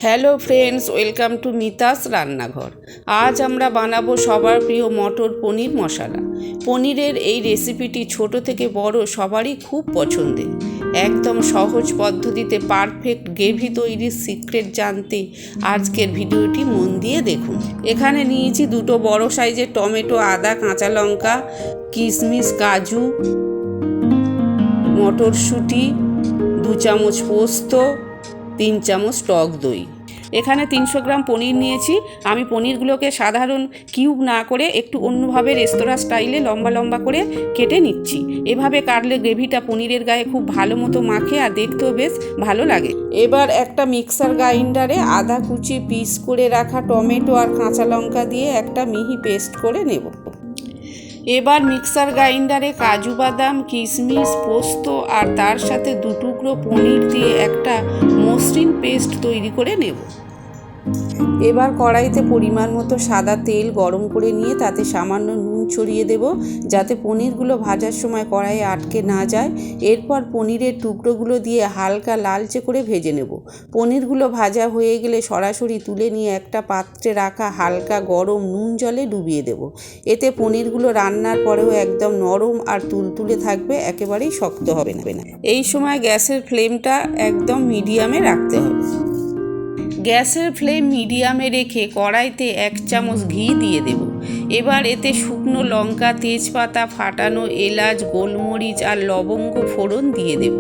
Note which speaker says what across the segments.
Speaker 1: Hello friends, welcome to Mita's রান্নাঘর। আজ আমরা বানাবো সবার প্রিয় মটর পনির মশলা। পনিরের এই রেসিপিটি ছোট থেকে বড় সবারই খুব পছন্দের। একদম সহজ পদ্ধতিতে পারফেক্ট গ্রেভি তৈরির সিক্রেট জানতে আজকের ভিডিওটি মন দিয়ে দেখুন। এখানে নিয়েছি দুটো বড় সাইজের টমেটো, আদা, কাঁচা লঙ্কা, কিশমিশ, কাজু, মটরশুঁটি, 2 চামচ পোস্ত, 3 চামচ টক দই। এখানে 300 গ্রাম পনির নিয়েছি। আমি পনিরগুলোকে সাধারণ কিউব না করে একটু অন্যভাবে রেস্তোরাঁ স্টাইলে লম্বা লম্বা করে কেটে নিচ্ছি। এভাবে কাটলে গ্রেভিটা পনিরের গায়ে খুব ভালো মতো মাখে আর দেখতেও বেশ ভালো লাগে। এবার একটা মিক্সার গ্রাইন্ডারে আদা কুচি, পিস করে রাখা টমেটো আর কাঁচা লঙ্কা দিয়ে একটা মিহি পেস্ট করে নেব। এবার মিক্সার গ্রাইন্ডারে কাজু বাদাম, কিশমিশ, পোস্ত আর তার সাথে 2 টুকরো পনির দিয়ে একটা মসৃণ পেস্ট তৈরি করে নেব। এবার কড়াইতে পরিমাণ মতো সাদা তেল গরম করে নিয়ে তাতে সামান্য নুন ছড়িয়ে দেব, যাতে পনিরগুলো ভাজার সময় কড়াইয়ে আটকে না যায়। এরপর পনিরের টুকরোগুলো দিয়ে হালকা লালচে করে ভেজে নেব। পনিরগুলো ভাজা হয়ে গেলে সরাসরি তুলে নিয়ে একটা পাত্রে রাখা হালকা গরম নুন জলে ডুবিয়ে দেব। এতে পনিরগুলো রান্নার পরেও একদম নরম আর তুলতুলে থাকবে, একেবারেই শক্ত হবে না। এই সময় গ্যাসের ফ্লেমটা একদম মিডিয়ামে রাখতে হবে। গ্যাসের ফ্লেম মিডিয়ামে রেখে কড়াইতে 1 চামচ ঘি দিয়ে দেব। এবার এতে শুকনো লঙ্কা, তেজপাতা, ফাটানো এলাচ, গোলমরিচ আর লবঙ্গ ফোড়ন দিয়ে দেব।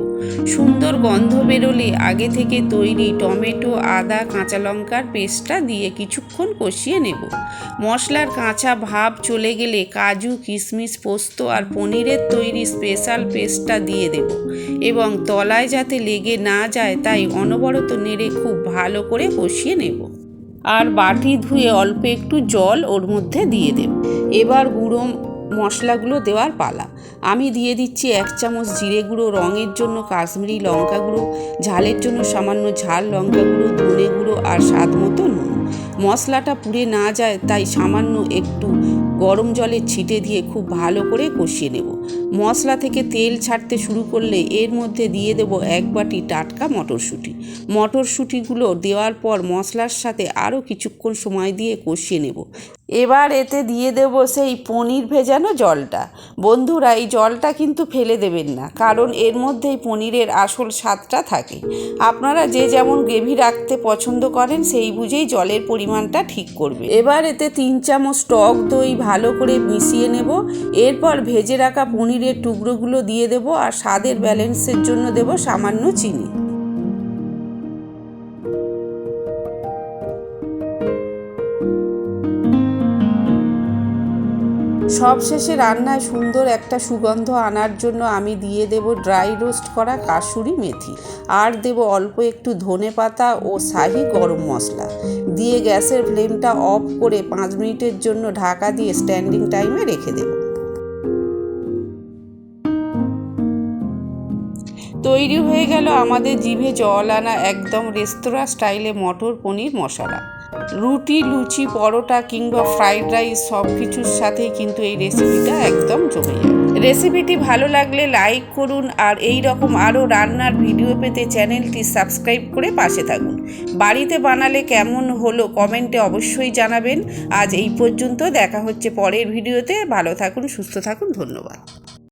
Speaker 1: সুন্দর গন্ধ বেরোলে আগে থেকে তৈরি টমেটো, আদা, কাঁচা লঙ্কার পেস্টটা দিয়ে কিছুক্ষণ কষিয়ে নেব। মশলার কাঁচা ভাব চলে গেলে কাজু, কিশমিশ, পোস্ত আর পনিরের তৈরি স্পেশাল পেস্টটা দিয়ে দেব এবং তলায় যাতে লেগে না যায় তাই অনবরত নেড়ে খুব ভালো করে কষিয়ে নেব। আর বাটি ধুয়ে অল্প একটু জল ওর মধ্যে দিয়ে দেব। এবার গুঁড়ো মশলাগুলো দেওয়ার পালা। আমি দিয়ে দিচ্ছি 1 চামচ জিরে গুঁড়ো, রঙের জন্য কাশ্মীরি লঙ্কা গুঁড়ো, ঝালের জন্য সামান্য ঝাল লঙ্কা গুঁড়ো, ধনে গুঁড়ো আর স্বাদ মতো নুন। মশলাটা পুড়ে না যায় তাই সামান্য একটু গরম জলের ছিটে দিয়ে খুব ভালো করে কষিয়ে নেব। মশলা থেকে তেল ছাড়তে শুরু করলে এর মধ্যে দিয়ে দেব 1 বাটি টাটকা মটরশুঁটি। মটরশুঁটিগুলো দেওয়ার পর মশলার সাথে আরও কিছুক্ষণ সময় দিয়ে কষিয়ে নেব। এবার এতে দিয়ে দেব সেই পনির ভেজানো জলটা। বন্ধুরা, এই জলটা কিন্তু ফেলে দেবেন না, কারণ এর মধ্যেই পনিরের আসল স্বাদটা থাকে। আপনারা যে যেমন গ্রেভি রাখতে পছন্দ করেন সেই বুঝেই জলের পরিমাণটা ঠিক করবে। এবার এতে 3 চামচ টক দই ভালো করে মিশিয়ে নেব। এরপর ভেজে রাখা পনিরের টুকরোগুলো দিয়ে দেব আর স্বাদের ব্যালেন্সের জন্য দেব সামান্য চিনি। সবশেষে রান্নায় সুন্দর একটা সুগন্ধ আনার জন্য আমি দিয়ে দেব ড্রাই রোস্ট করা কাসুরি মেথি আর দেব অল্প একটু ধনেপাতা ও শাহি গরম মশলা দিয়ে গ্যাসের ফ্লেমটা অফ করে 5 মিনিটের জন্য ঢাকা দিয়ে স্ট্যান্ডিং টাইমে রেখে দেব। তৈরি হয়ে গেল আমাদের জিভে জল আনা একদম রেস্তোরাঁ স্টাইলে মটর পনির মশলা। রুটি, লুচি, পরোটা কিংবা ফ্রাইড রাইস সব কিছুর সাথেই কিন্তু এই রেসিপিটা একদম জমে যাবে। রেসিপিটি ভালো লাগলে লাইক করুন আর এই রকম আরও রান্নার ভিডিও পেতে চ্যানেলটি সাবস্ক্রাইব করে পাশে থাকুন। বাড়িতে বানালে কেমন হলো কমেন্টে অবশ্যই জানাবেন। আজ এই পর্যন্ত, দেখা হচ্ছে পরের ভিডিওতে। ভালো থাকুন, সুস্থ থাকুন, ধন্যবাদ।